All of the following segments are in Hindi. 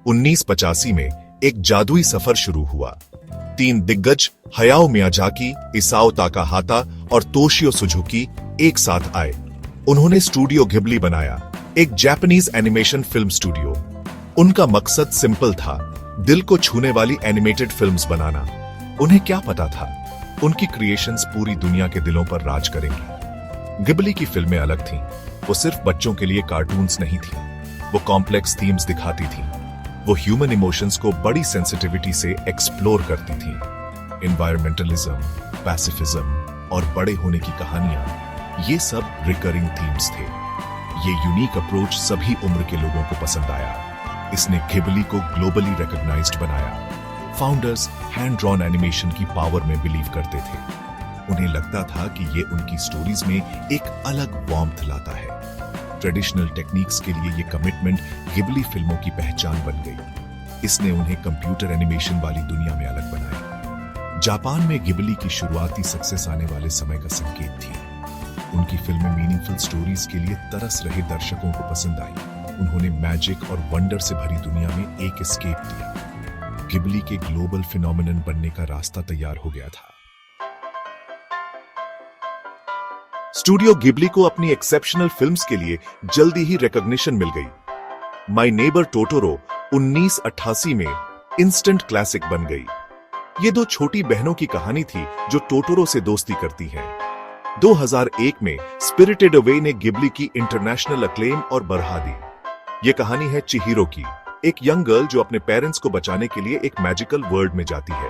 1985 में एक जादुई सफर शुरू हुआ। 3 दिग्गज हयाओ मियाजाकी, इसाओ ताकाहाता और तोशियो सुजुकी एक साथ आए। उन्होंने स्टूडियो घिबली बनाया, एक जापानीज एनिमेशन फिल्म स्टूडियो। उनका मकसद सिंपल था, दिल को छूने वाली एनिमेटेड फिल्म्स बनाना। उन्हें क्या पता था, उनकी क्रिएशंस पूरी दुनिया के दिलों पर राज करेंगी। घिबली की फिल्में अलग थीं। वो सिर्फ बच्चों के लिए कार्टून्स नहीं थी, वो कॉम्प्लेक्स थीम्स दिखाती थी। वो ह्यूमन इमोशंस को बड़ी सेंसिटिविटी से एक्सप्लोर करती थी। एनवायरमेंटलिज्म, पैसिफिज्म और बड़े होने की कहानियां, ये सब रिकरिंग थीम्स थे। ये यूनिक अप्रोच सभी उम्र के लोगों को पसंद आया। इसने घिबली को ग्लोबली रिकॉग्नाइज्ड बनाया। फाउंडर्स हैंड ड्रॉन एनिमेशन की पावर में बिलीव करते थे। उन्हें लगता था कि ये उनकी स्टोरीज में एक अलग वार्मथ लाता है। ट्रेडिशनल टेक्निक्स के लिए ये कमिटमेंट घिबली फिल्मों की पहचान बन गई। इसने उन्हें कंप्यूटर एनिमेशन वाली दुनिया में अलग बनाया। जापान में घिबली की शुरुआती सक्सेस आने वाले समय का संकेत थी। उनकी फिल्में मीनिंगफुल स्टोरीज के लिए तरस रहे दर्शकों को पसंद आई। उन्होंने मैजिक और वंडर से भरी दुनिया में एक एस्केप दिया। घिबली के ग्लोबल फिनोमिनन बनने का रास्ता तैयार हो गया था। स्टूडियो घिबली को अपनी एक्सेप्शनल फिल्म्स के लिए जल्दी ही रिकॉग्निशन मिल गई। माय नेबर टोटोरो 1988 में इंस्टेंट क्लासिक बन गई। ये 2 छोटी बहनों की कहानी थी जो टोटोरो से दोस्ती करती हैं। 2001 में स्पिरिटेड अवे ने घिबली की इंटरनेशनल अक्लेम और बढ़ा दी। ये कहानी है चिहिरो की, एक यंग गर्ल जो अपने पेरेंट्स को बचाने के लिए एक मैजिकल वर्ल्ड में जाती है।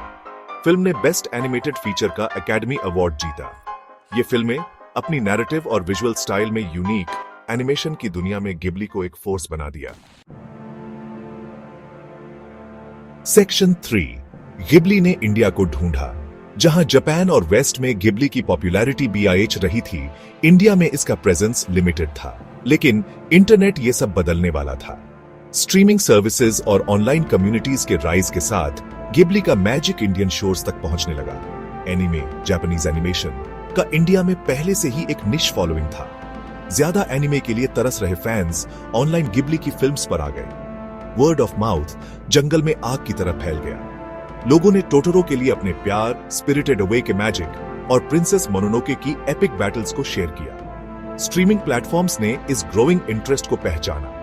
फिल्म ने बेस्ट एनिमेटेड फीचर का एकेडमी अवार्ड जीता। ये फिल्में अपनी नैरेटिव और विजुअल स्टाइल में यूनिक एनिमेशन की दुनिया में घिबली को एक फोर्स बना दिया। सेक्शन 3, घिबली ने इंडिया को ढूंढा। जहां जापान और वेस्ट में घिबली की पॉपुलैरिटी BIH रही थी, इंडिया में इसका प्रेजेंस लिमिटेड था। लेकिन इंटरनेट ये सब बदलने वाला था। स्ट्रीमिंग सर्विसेज और ऑनलाइन कम्युनिटीज के राइज के साथ घिबली का मैजिक इंडियन शोर्स तक पहुंचने लगा। एनीमे, जापानीज एनिमेशन का इंडिया में पहले से ही एक निश फॉलोइंग था। ज्यादा एनीमे के लिए तरस रहे फैंस ऑनलाइन घिबली की फिल्म्स पर आ गए। वर्ड ऑफ माउथ जंगल में आग की तरह फैल गया। लोगों ने टोटोरो के लिए अपने प्यार, स्पिरिटेड अवे के मैजिक और प्रिंसेस मोनोनोके की एपिक बैटल्स को शेयर किया। स्ट्रीमिंग प्लेटफॉर्म्स ने इस ग्रोइंग इंटरेस्ट को पहचाना।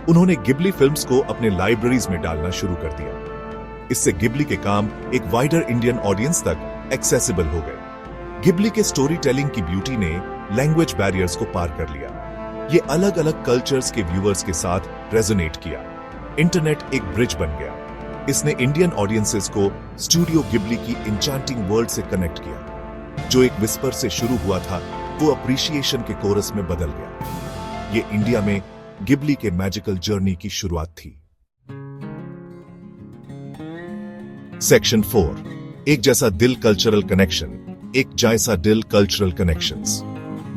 उन्होंने घिबली फिल्म्स को अपने लाइब्रेरीज में डालना शुरू कर दिया। इससे घिबली के काम एक वाइडर इंडियन ऑडियंस तक एक्सेसिबल हो गए। घिबली के स्टोरी टेलिंग की ब्यूटी ने लैंग्वेज बैरियर्स को पार कर लिया। ये अलग अलग कल्चर्स के व्यूअर्स के साथ रेजोनेट किया। इंटरनेट एक ब्रिज बन गया। इसने इंडियन ऑडियंसेस को स्टूडियो घिबली की इंचैंटिंग वर्ल्ड से कनेक्ट किया। जो एक विस्पर से शुरू हुआ था, वो अप्रिशिएशन के कोरस में बदल गया। ये इंडिया में घिबली के मैजिकल जर्नी की शुरुआत थी। सेक्शन 4, एक जैसा दिल कल्चरल कनेक्शन। एक जैसा दिल कल्चरल कनेक्शंस।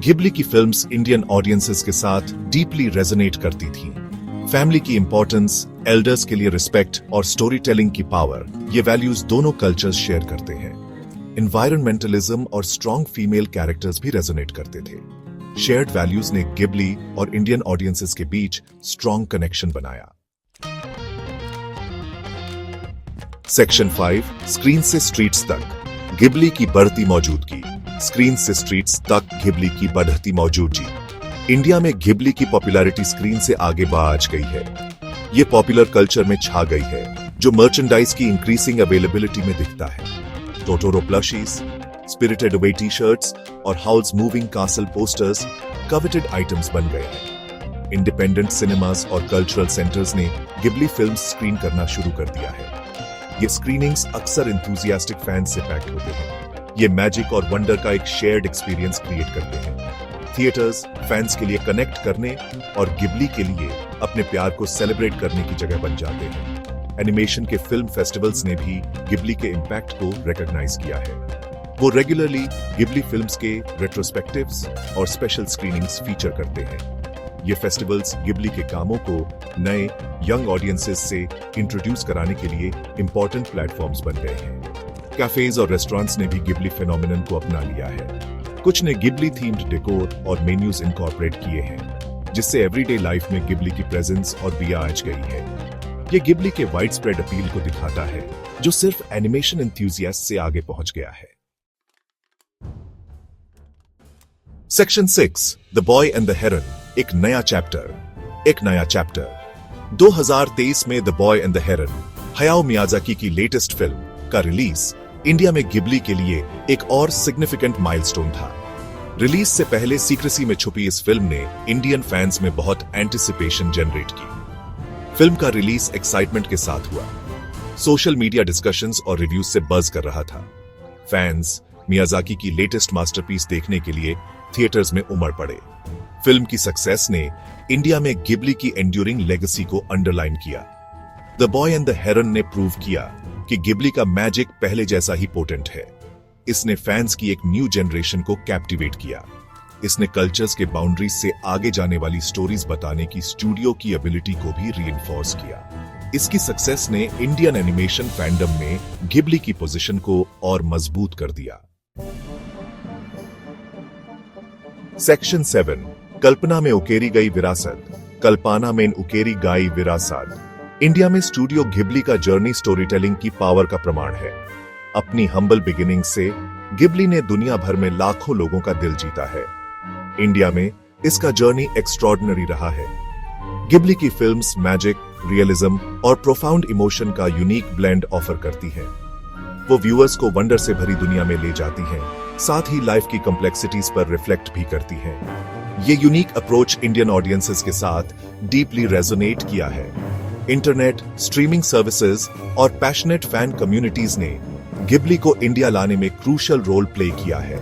घिबली की फिल्म्स इंडियन ऑडियंसेस के साथ डीपली रेजोनेट करती थीं। फैमिली की इंपॉर्टेंस, एल्डर्स के लिए रिस्पेक्ट और स्टोरी टेलिंग की पावर, ये वैल्यूज दोनों कल्चर्स शेयर करते हैं। एनवायरमेंटलिज्म और स्ट्रॉन्ग फीमेल कैरेक्टर्स भी रेजोनेट करते थे। शेयर्ड वैल्यूज ने घिबली और इंडियन ऑडियंसेस के बीच स्ट्रॉन्ग कनेक्शन बनाया। सेक्शन 5, स्क्रीन से स्ट्रीट्स तक। घिबली की बढ़ती मौजूदगी। स्क्रीन से स्ट्रीट्स तक घिबली की बढ़ती मौजूदगी। इंडिया में घिबली की पॉपुलैरिटी स्क्रीन से आगे बढ़ गई है। ये पॉपुलर कल्चर में छा गई है, जो मर्चेंडाइज की इंक्रीजिंग अवेलेबिलिटी में दिखता है। Totoro plushies, spirited away T-shirts और house moving castle posters coveted items बन गए हैं। इंडिपेंडेंट सिनेमास और कल्चरल सेंटर्स ने घिबली फिल्म्स स्क्रीन करना शुरू कर दिया है। ये स्क्रीनिंग्स अक्सर एंथुसियास्टिक फैंस से पैक्ड होते हैं। ये मैजिक और वंडर का एक शेयर्ड एक्सपीरियंस क्रिएट करते हैं। थिएटर्स फैंस के लिए कनेक्ट करने और घिबली के लिए अपने प्यार को सेलिब्रेट करने की जगह बन जाते हैं। एनिमेशन के फिल्म फेस्टिवल्स ने भी घिबली के इम्पैक्ट को रिकॉग्नाइज किया है। वो रेगुलरली घिबली फिल्म्स के रेट्रोस्पेक्टिव्स और स्पेशल स्क्रीनिंग्स फीचर करते हैं। ये फेस्टिवल्स घिबली के कामों को नए यंग ऑडियंसेस से इंट्रोड्यूस कराने के लिए इंपॉर्टेंट प्लेटफॉर्म्स बन गए हैं। कैफेज और रेस्टोरेंट्स ने भी घिबली फेनोमेनन को अपना लिया है। कुछ ने घिबली थीम्ड डेकोर और मेन्यूज इनकॉर्पोरेट किए हैं, जिससे एवरीडे लाइफ में घिबली की प्रेजेंस और BIH गई है। ये गिबली के वाइड स्प्रेड अपील को दिखाता है, जो सिर्फ एनिमेशन एंथुसियास्ट से आगे पहुंच गया है। Section 6 the boy and the heron, एक नया चैप्टर 2023 में the boy and the heron, Hayao Miyazaki की लेटेस्ट फिल्म का रिलीज इंडिया में गिबली के लिए एक और सिग्निफिकेंट माइलस्टोन था। रिलीज से पहले सीक्रेसी में छुपी इस फिल्म ने इंडियन फैंस में बहुत एंटिसिपेशन जनरेट की। फिल्म का रिलीज एक्साइटमेंट के साथ हुआ, सोशल मीडिया डिस्कशंस और रिव्यूज से बज कर रहा था। फैंस मियाजाकी की लेटेस्ट मास्टरपीस देखने के लिए थिएटर्स में उमड़ पड़े। फिल्म की सक्सेस ने इंडिया में गिबली की एंड्यूरिंग लेगेसी को अंडरलाइन किया। द बॉय एंड द हेरन ने प्रूव किया कि गिबली का मैजिक पहले जैसा ही पोटेंट है। इसने फैंस की एक न्यू जनरेशन को कैप्टिवेट किया। इसने कल्चर्स के बाउंड्रीज से आगे जाने वाली स्टोरीज बताने की स्टूडियो की एबिलिटी को भी रीइंफोर्स किया। इसकी सक्सेस ने इंडियन एनिमेशन फैंडम में गिबली की पोजीशन को और मजबूत कर दिया। सेक्शन 7 कल्पना में उकेरी गई विरासत, कल्पना में उकेरी गई विरासत इंडिया में स्टूडियो गिबली का जर्नी स्टोरी टेलिंग की पावर का प्रमाण है। अपनी हम्बल बिगिनिंग से गिबली ने दुनिया भर में लाखों लोगों का दिल जीता है। इंडिया में इसका जर्नी एक्स्ट्रॉर्डिनरी रहा है। गिबली की फिल्म्स मैजिक, रियलिज्म और प्रोफाउंड इमोशन का यूनिक ब्लेंड ऑफर करती हैं। वो व्यूअर्स को वंडर से भरी दुनिया में ले जाती हैं, साथ ही लाइफ की कॉम्प्लेक्सिटीज पर रिफ्लेक्ट भी करती हैं। ये यूनिक अप्रोच इंडियन ऑडियंसेस के साथ डीपली रेजोनेट किया है। इंटरनेट, स्ट्रीमिंग सर्विसेज और पैशनेट फैन कम्युनिटीज ने गिबली को इंडिया लाने में क्रूशियल रोल प्ले किया है।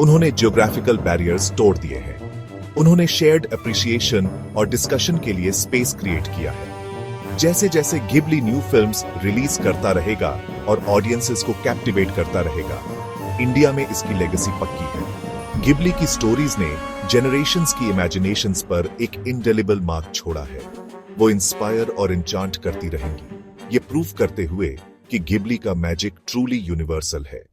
उन्होंने ज्योग्राफिकल बैरियर्स तोड़ दिए हैं। उन्होंने शेयर्ड एप्रिसिएशन और डिस्कशन के लिए स्पेस क्रिएट किया है। जैसे जैसे गिबली न्यू फिल्म्स रिलीज करता रहेगा और ऑडियंसेस को कैप्टिवेट करता रहेगा, इंडिया में इसकी लेगेसी पक्की है। गिबली की स्टोरीज ने जेनरेशंस की इमेजिनेशंस पर एक इंडेलिबल मार्क छोड़ा है। वो इंस्पायर और इंचांट करती रहेंगी, ये प्रूव करते हुए कि गिबली का मैजिक ट्रूली यूनिवर्सल है।